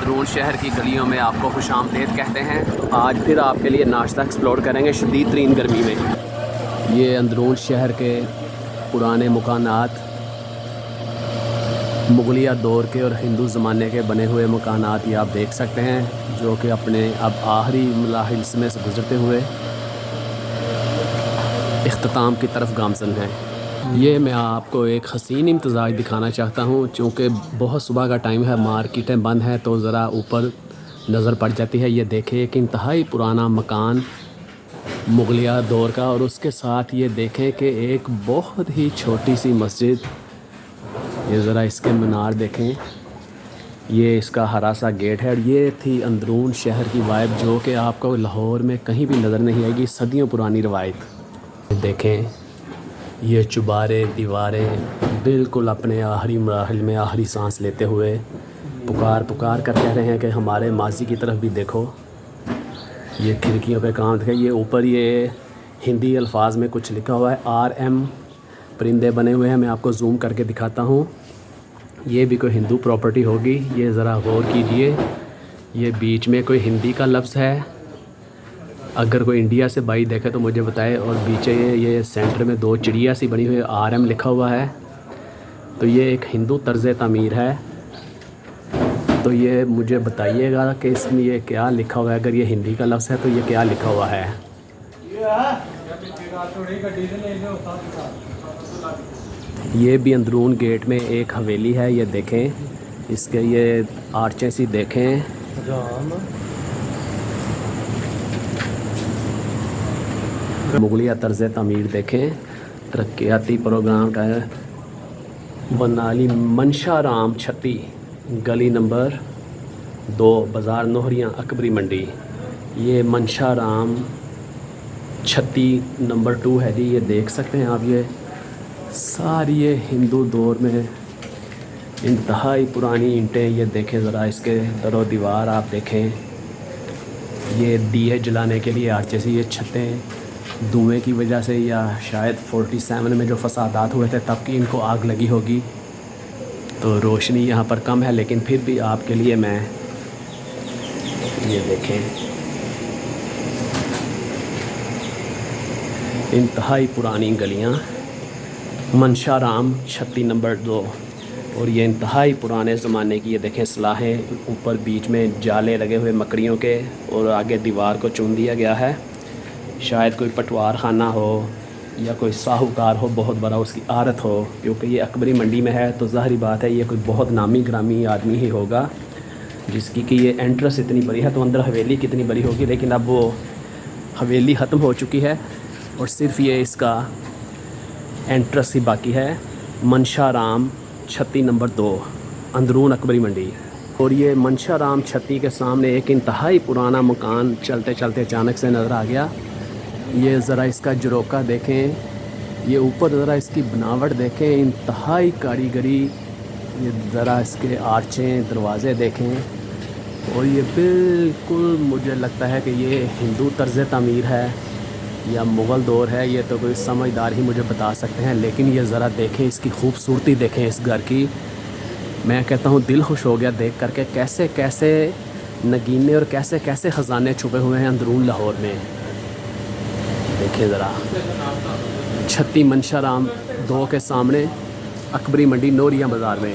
अंदरून शहर की गलियों में आपको खुशामदीद कहते हैं। तो आज फिर आपके लिए नाश्ता एक्सप्लोर करेंगे शदीद तरीन गर्मी में। ये अंदरून शहर के पुराने मकानात, मुगलिया दौर के और हिंदू ज़माने के बने हुए मकानात ये आप देख सकते हैं, जो कि अपने अब आखिरी मराहिल में से गुज़रते हुए इख्तिताम की तरफ गामज़न हैं। ये मैं आपको एक हसीन इम्तज़ाज दिखाना चाहता हूँ। चूँकि बहुत सुबह का टाइम है, मार्केटें बंद हैं, तो ज़रा ऊपर नज़र पड़ जाती है। ये देखें, एक इंतहाई पुराना मकान मुगलिया दौर का, और उसके साथ ये देखें कि एक बहुत ही छोटी सी मस्जिद। ये ज़रा इसके मीनार देखें, ये इसका हरा सा गेट है। और ये थी अंदरून शहर की वाइब, जो कि आपको लाहौर में कहीं भी नज़र नहीं आएगी। सदियों पुरानी रवायत देखें, ये चुबारे दीवारें बिल्कुल अपने आखिरी मराहिल में आखिरी सांस लेते हुए पुकार कर कह रहे हैं कि हमारे माजी की तरफ भी देखो। ये खिड़कियों पे काम दिखा, ये ऊपर ये हिंदी अल्फाज में कुछ लिखा हुआ है, RM। परिंदे बने हुए हैं, मैं आपको जूम करके दिखाता हूँ। ये भी कोई हिंदू प्रॉपर्टी होगी, ये ज़रा गौर कीजिए। ये बीच में कोई हिंदी का लफ्ज़ है, अगर कोई इंडिया से भाई देखे तो मुझे बताए। और पीछे ये सेंटर में दो चिड़िया सी बनी हुई है, RM लिखा हुआ है। तो ये एक हिंदू तर्ज़ तामीर है। तो ये मुझे बताइएगा कि इसमें ये क्या लिखा हुआ है। अगर ये हिंदी का लफ्ज़ है तो ये क्या लिखा हुआ है। ये भी अंदरून गेट में एक हवेली है, ये देखें, इसके ये आर्चें सी देखें। मुगलिया तर्ज़ तामीर देखें, तरक्याती प्रोग्राम का है। बनाली मंशाराम 36, गली नंबर 2, बाज़ार नोहरियाँ, अकबरी मंडी। ये मंशाराम 36 नंबर 2 है जी। ये देख सकते हैं आप, ये सारी ये हिंदू दौर में इंतहाई पुरानी ईंटें। ये देखें ज़रा, इसके दरो दीवार आप देखें। ये दिए जलाने के लिए आर्चे से ये छतें धुएँ की वजह से, या शायद 47 में जो फसादात हुए थे तब की इनको आग लगी होगी। तो रोशनी यहाँ पर कम है, लेकिन फिर भी आपके लिए मैं ये देखें, इंतहाई पुरानी गलियाँ, मंशाराम 36 नंबर 2। और ये इंतहाई पुराने ज़माने की ये देखें सलाहें, ऊपर बीच में जाले लगे हुए मकड़ियों के, और आगे दीवार को चुन दिया गया है। शायद कोई पटवार खाना हो या कोई साहूकार हो बहुत बड़ा, उसकी आरत हो। क्योंकि ये अकबरी मंडी में है तो ज़ाहिर बात है ये कोई बहुत नामी ग्रामी आदमी ही होगा, जिसकी कि ये एंट्रेंस इतनी बड़ी है। तो अंदर हवेली कितनी बड़ी होगी, लेकिन अब वो हवेली ख़त्म हो चुकी है और सिर्फ़ ये इसका एंट्रेंस ही बाकी है। मंशाराम 36 नंबर 2, अंदरून अकबरी मंडी। और ये मंशाराम 36 के सामने एक इंतहाई पुराना मकान चलते चलते अचानक से नज़र आ गया। ये ज़रा इसका जरोका देखें, ये ऊपर ज़रा इसकी बनावट देखें, इंतहाई कारीगरी। ये ज़रा इसके आर्चें, दरवाज़े देखें। और ये बिल्कुल मुझे लगता है कि ये हिंदू तर्ज़ तामीर है या मुग़ल दौर है। ये तो कोई समझदार ही मुझे बता सकते हैं। लेकिन ये ज़रा देखें, इसकी खूबसूरती देखें इस घर की। मैं कहता हूँ दिल खुश हो गया देख करके, कैसे कैसे नगीने और कैसे कैसे ख़जाने छुपे हुए हैं अंदरून लाहौर में। देखिए ज़रा, 36 मंशाराम 2 के सामने अकबरी मंडी नोरियाँ बाज़ार में।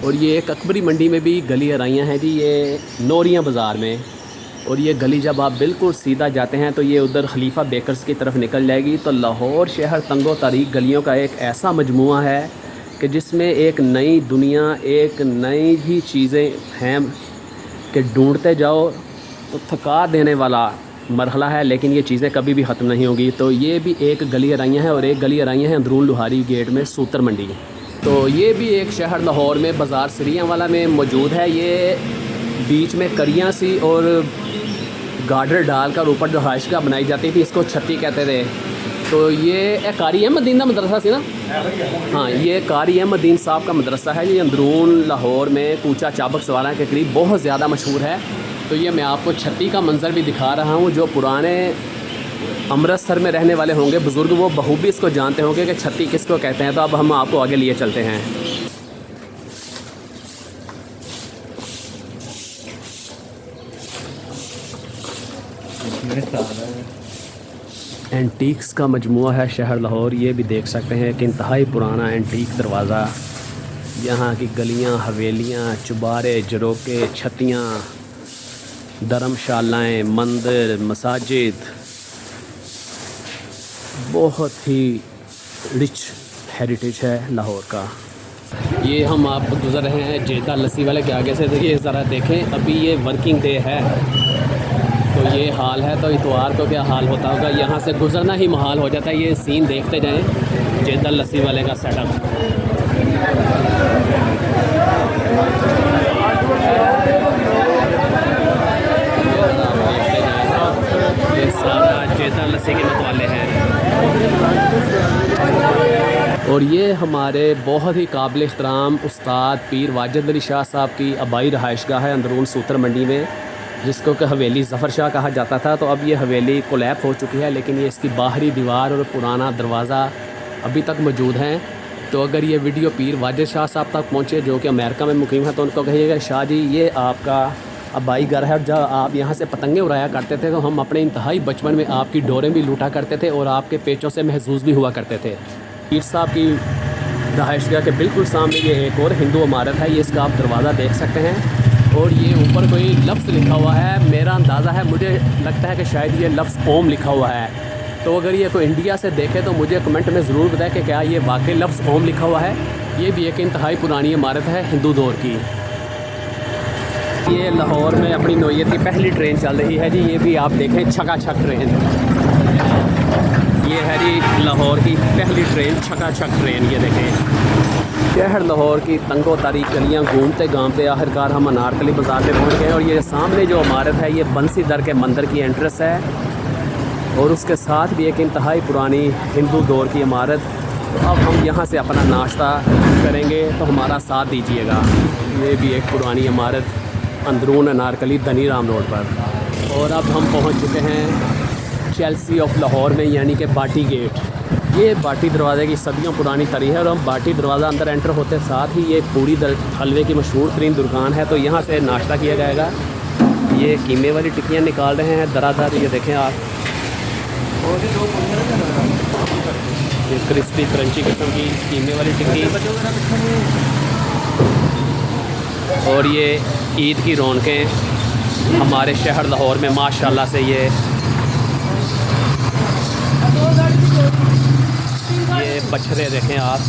और ये एक अकबरी मंडी में भी गली आराइयाँ हैं जी, ये नोरियाँ बाज़ार में। और ये गली जब आप बिल्कुल सीधा जाते हैं तो ये उधर खलीफा बेकर्स की तरफ निकल जाएगी। तो लाहौर शहर तंगो तारीख गलियों का एक ऐसा मजमुआ है कि जिसमें एक नई दुनिया, एक नई ही चीज़ें हैं कि ढूंढते जाओ तो थका देने वाला मरहला है, लेकिन ये चीज़ें कभी भी ख़त्म नहीं होगी। तो ये भी एक गली आराइयाँ हैं, और एक गली आराइयाँ हैं अंदरून लुहारी गेट में सूतर मंडी। तो ये भी एक शहर लाहौर में बाज़ार सरियाँ वाला में मौजूद है। ये बीच में करियाँ सी और गार्डर डाल कर ऊपर जो हाशिका बनाई जाती थी, इसको छत्ती कहते थे। तो ये कारी अहमदीन का मदरसा सी ना, हाँ, ये कारी अहमदीन साहब का मदरसा है। ये अंदरून लाहौर में कूचा चाबक सवारा के करीब बहुत ज़्यादा मशहूर है। तो ये मैं आपको छत्ती का मंज़र भी दिखा रहा हूँ। जो पुराने अमृतसर में रहने वाले होंगे बुज़ुर्ग, वो बखूबी इसको जानते होंगे कि छत्ती किसको कहते हैं। तो अब हम आपको आगे लिए चलते हैं। एंटीक्स का मजमुआ है शहर लाहौर। ये भी देख सकते हैं कि इंतहाई पुराना एंटीक दरवाज़ा। यहाँ की गलियाँ, हवेलियाँ, चुबारे, जरोके, छतियाँ, धर्मशालाएँ, मंदिर, मसाजिद, बहुत ही रिच हेरिटेज है लाहौर का। ये हम आप गुज़र रहे हैं जेदा लस्सी वाले के आगे से। तो ये ज़रा देखें, अभी ये वर्किंग डे है तो ये हाल है, तो इतवार को क्या हाल होता होगा। यहाँ से गुज़रना ही महाल हो जाता है। ये सीन देखते जाएं जेदा लस्सी वाले का सेटअप। ये सारा जेदा लस्सी के मतवाले हैं। और ये हमारे बहुत ही काबिल एहतराम उस्ताद पीर वाजिद अली शाह साहब की आबाई रहायशगाह है अंदरून सूत्र मंडी में, जिसको कि हवेली ज़फ़र शाह कहा जाता था। तो अब ये हवेली कोलैप्स हो चुकी है, लेकिन ये इसकी बाहरी दीवार और पुराना दरवाज़ा अभी तक मौजूद हैं। तो अगर ये वीडियो पीर वाजिद शाह साहब तक पहुँचे जो कि अमेरिका में मुकीम है, तो उनको कहिएगा शाह जी ये आपका आबाई घर है, और जब आप यहाँ से पतंगे उड़ाया करते थे तो हम अपने इंतहाई बचपन में आपकी डोरें भी लूटा करते थे और आपके पेचों से महसूस भी हुआ करते थे। पीर साहब की रहायशगाह के बिल्कुल सामने ये एक और हिंदू इमारत है। ये इसका आप दरवाज़ा देख सकते हैं और ये ऊपर कोई लफ्ज़ लिखा हुआ है। मेरा अंदाज़ा है, मुझे लगता है कि शायद ये लफ्ज़ ओम लिखा हुआ है। तो अगर ये कोई इंडिया से देखे तो मुझे कमेंट में ज़रूर बताएं कि क्या ये वाकई लफ्ज़ ओम लिखा हुआ है। ये भी एक इंतहाई पुरानी इमारत है हिंदू दौर की। ये लाहौर में अपनी नौयत की पहली ट्रेन चल रही है जी। ये भी आप देखें छकाछक ट्रेन। ये है जी लाहौर की पहली ट्रेन, छकाछक ट्रेन। ये देखें शहर लाहौर की तंगो तारीख गलियाँ घूमते घामते आखिरकार हम अनारकली बाज़ार पे पहुँच गए। और ये सामने जो इमारत है ये बंसी दर के मंदिर की एंट्रेंस है और उसके साथ भी एक इंतहाई पुरानी हिंदू दौर की इमारत। तो अब हम यहाँ से अपना नाश्ता करेंगे, तो हमारा साथ दीजिएगा। ये भी एक पुरानी इमारत अंदरून अनारकली धनी राम रोड पर। और अब हम पहुँच चुके हैं चेल्सी ऑफ लाहौर में, यानी कि बाटी गेट। ये बाटी दरवाज़े की सदियों पुरानी तरी है और हम बाटी दरवाज़ा अंदर एंटर होते साथ ही ये पूरी हलवे की मशहूर तरीन दुकान है। तो यहाँ से नाश्ता किया जाएगा। ये कीमे वाली टिक्कियाँ निकाल रहे हैं दरादर, ये देखें आप। ये क्रिस्पी क्रंची किस्म की कीमे वाली टिक्की। और ये ईद की रौनकें हमारे शहर लाहौर में माशाल्लाह से ये बछड़े देखें आप।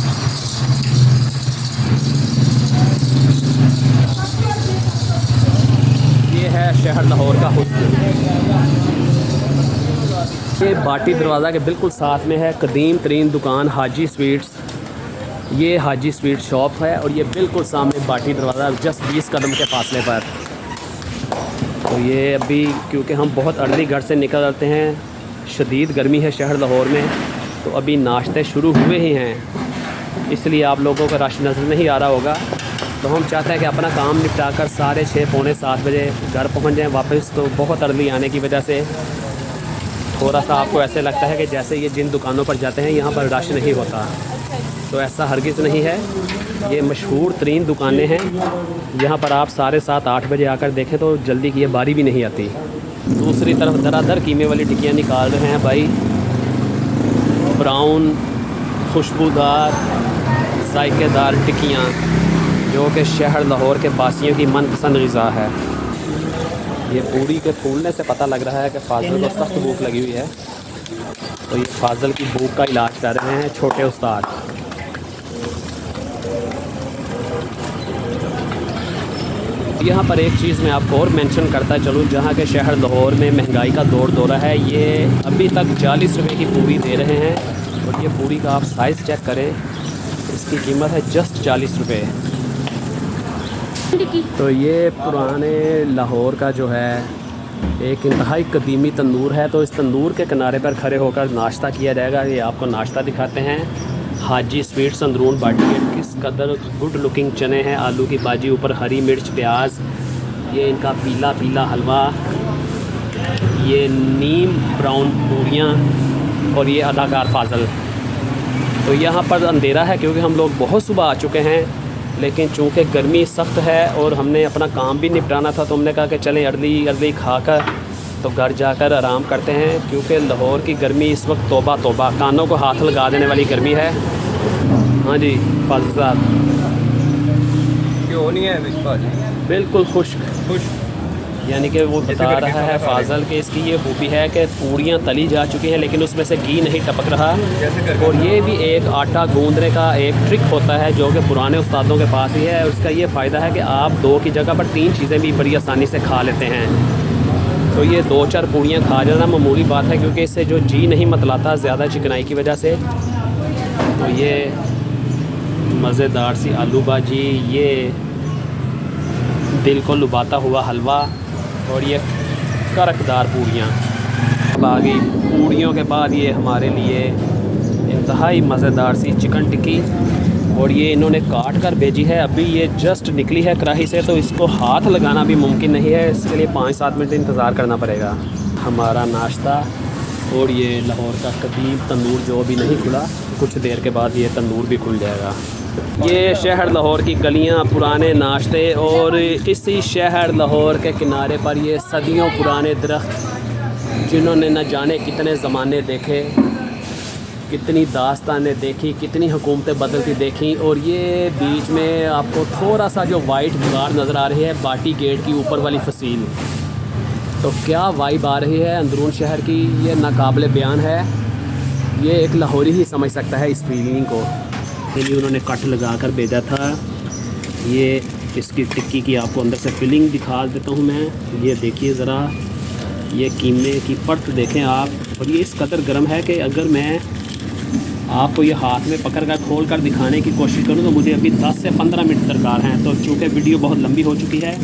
ये है शहर लाहौर का हुस्न। ये बाटी दरवाज़ा के बिल्कुल साथ में है कदीम तरीन दुकान हाजी स्वीट्स। ये हाजी स्वीट शॉप है और ये बिल्कुल सामने बाटी दरवाज़ा, जस्ट 20 कदम के फासले पर। तो ये अभी क्योंकि हम बहुत अर्ली घर से निकल आते हैं, शदीद गर्मी है शहर लाहौर में, तो अभी नाश्ते शुरू हुए ही हैं, इसलिए आप लोगों का रश नज़र नहीं आ रहा होगा। तो हम चाहते हैं कि अपना काम निपटा कर 6:30 पौने 7 बजे घर पहुंच जाएं वापस। तो बहुत अर्ली आने की वजह से थोड़ा सा आपको ऐसे लगता है कि जैसे ये जिन दुकानों पर जाते हैं यहाँ पर रश नहीं होता, तो ऐसा हरगिज़ नहीं है। ये मशहूर तरीन दुकानें हैं, यहाँ पर आप 7:30 8 बजे आकर देखें तो जल्दी की ये बारी भी नहीं आती। दूसरी तरफ दरादर कीमे वाली टिक्कियाँ निकाल रहे हैं भाई, ब्राउन खुशबूदार जायकेदार टिक्कियाँ, जो कि शहर लाहौर के बासियों की मनपसंद ग़िज़ा है। ये पूरी के फूलने से पता लग रहा है कि फाजिल को सख्त भूख लगी हुई है, तो ये फाजिल की भूख का इलाज कर रहे हैं छोटे उस्ताद। यहाँ पर एक चीज़ मैं आपको और मेंशन करता चलूँ, जहाँ के शहर लाहौर में महंगाई का दौर दौरा है। ये अभी तक 40 रुपये की पूरी दे रहे हैं और ये पूरी का आप साइज़ चेक करें, इसकी कीमत है जस्ट 40 रुपये। तो ये पुराने लाहौर का जो है एक इंतहाई कदीमी तंदूर है। तो इस तंदूर के किनारे पर खड़े होकर नाश्ता किया जाएगा। ये आपको नाश्ता दिखाते हैं। हाजी स्वीट्स अंदरून बाटी गेट। किस कदर गुड लुकिंग चने हैं, आलू की भाजी, ऊपर हरी मिर्च प्याज, ये इनका पीला पीला हलवा, ये नीम ब्राउन पूरियाँ और ये अदाकार फाजल। तो यहाँ पर अंधेरा है क्योंकि हम लोग बहुत सुबह आ चुके हैं, लेकिन चूँकि गर्मी सख्त है और हमने अपना काम भी निपटाना था, तो हमने कहा कि चलें अर्ली खा कर तो घर जाकर आराम करते हैं, क्योंकि लाहौर की गर्मी इस वक्त तौबा तौबा, कानों को हाथ लगा देने वाली गर्मी है। हाँ जी फाजिल साहब, क्यों नहीं है बिल्कुल खुश्क, यानी कि वो बता रहा है फाजल कि इसकी ये खूबी है कि पूड़ियाँ तली जा चुकी हैं लेकिन उसमें से घी नहीं टपक रहा। और ये भी एक आटा गूंदने का एक ट्रिक होता है जो कि पुराने उस्तादों के पास ही है। उसका ये फ़ायदा है कि आप 2 की जगह पर 3 चीज़ें भी बड़ी आसानी से खा लेते हैं। तो ये 2-4 पूड़ियाँ खा जाना मामूली बात है, क्योंकि इससे जो जी नहीं मतलाता ज़्यादा चिकनाई की वजह से। तो ये मज़ेदार सी आलू भाजी, ये दिल को लुभाता हुआ हलवा और ये करकदार पूड़ियाँ। अब आ गई पूड़ियों के बाद ये हमारे लिए इंतहाई मज़ेदार सी चिकन टिक्की, और ये इन्होंने काट कर भेजी है। अभी ये जस्ट निकली है कढ़ाई से, तो इसको हाथ लगाना भी मुमकिन नहीं है, इसके लिए 5-7 मिनट इंतज़ार करना पड़ेगा। हमारा नाश्ता, और ये लाहौर का कदीम तंदूर जो अभी नहीं खुला, कुछ देर के बाद ये तंदूर भी खुल जाएगा। ये शहर लाहौर की गलियां, पुराने नाश्ते, और इसी शहर लाहौर के किनारे पर ये सदियों पुराने दरख्त जिन्होंने न जाने कितने ज़माने देखे, कितनी दास्तानें देखी, कितनी हुकूमतें बदलती देखी। और ये बीच में आपको थोड़ा सा जो वाइट दीवार नज़र आ रही है बाटी गेट की ऊपर वाली फसील, तो क्या वाइब आ रही है अंदरून शहर की, ये नाकाबिले बयान है। ये एक लाहौरी ही समझ सकता है इस फीलिंग को। के लिए उन्होंने कट लगा कर भेजा था। ये इसकी टिक्की की आपको अंदर से फिलिंग दिखा देता हूँ मैं। ये देखिए ज़रा, ये कीमे की परत देखें आप, और ये इस कदर गर्म है कि अगर मैं आपको ये हाथ में पकड़ कर खोल कर दिखाने की कोशिश करूँ तो मुझे अभी 10 से 15 मिनट दरकार हैं। तो चूँकि वीडियो बहुत लंबी हो चुकी है,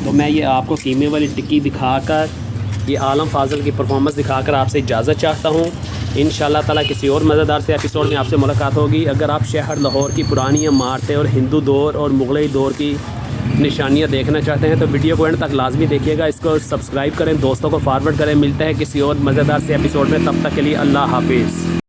तो मैं ये आपको कीमे वाली टिक्की दिखाकर, ये आलम फाजल की परफॉर्मेंस दिखाकर आपसे इजाज़त चाहता हूँ। इंशाअल्लाह ताला किसी और मज़ेदार से एपिसोड में आपसे मुलाकात होगी। अगर आप शहर लाहौर की पुरानी इमारतें और हिंदू दौर और मुग़लई दौर की निशानियाँ देखना चाहते हैं तो वीडियो को एंड तक लाजमी देखिएगा। इसको सब्सक्राइब करें, दोस्तों को फॉरवर्ड करें। मिलते हैं किसी और मज़ेदार से एपिसोड में, तब तक के लिए अल्लाह हाफिज़।